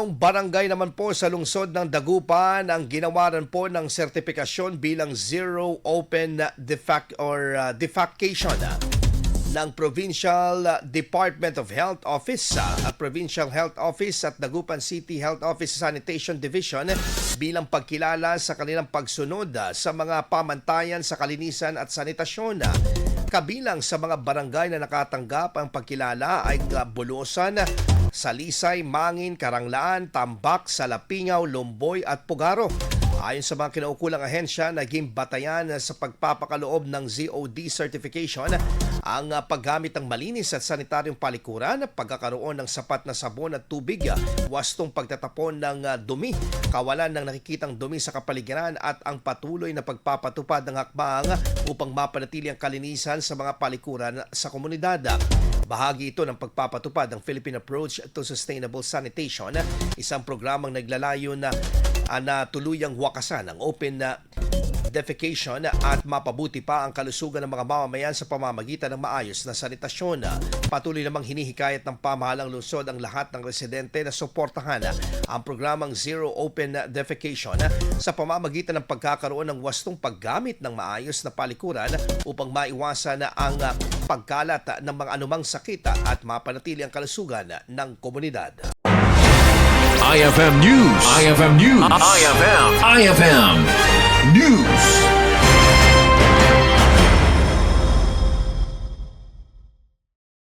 Ang barangay naman po sa lungsod ng Dagupan ang ginawaran po ng sertifikasyon bilang zero open defecation ng Provincial Department of Health Office at Provincial Health Office at Dagupan City Health Office Sanitation Division bilang pagkilala sa kanilang pagsunod sa mga pamantayan sa kalinisan at sanitasyon. Kabilang sa mga barangay na nakatanggap ang pagkilala ay Bulusan, Salisay, Mangin, Karanglaan, Tambak, Salapingaw, Lumboy at Pugaro. Ayon sa mga kinaukulang ahensya, naging batayan sa pagpapakaloob ng ZOD certification ang paggamit ng malinis at sanitaryong palikuran, pagkakaroon ng sapat na sabon at tubig, wastong pagtatapon ng dumi, kawalan ng nakikitang dumi sa kapaligiran at ang patuloy na pagpapatupad ng hakbang upang mapanatili ang kalinisan sa mga palikuran sa komunidad. Bahagi ito ng pagpapatupad ng Philippine Approach to Sustainable Sanitation, isang programang naglalayo na tuluyang wakasan ang open defecation at mapabuti pa ang kalusugan ng mga mamamayan sa pamamagitan ng maayos na sanitasyon. Patuloy namang hinihikayat ng pamahalang lungsod ang lahat ng residente na suportahan ang programang Zero Open Defecation sa pamamagitan ng pagkakaroon ng wastong paggamit ng maayos na palikuran upang maiwasan ang pagkalat ng mga anumang sakit at mapanatili ang kalusugan ng komunidad. IFM News. IFM News. IFM News.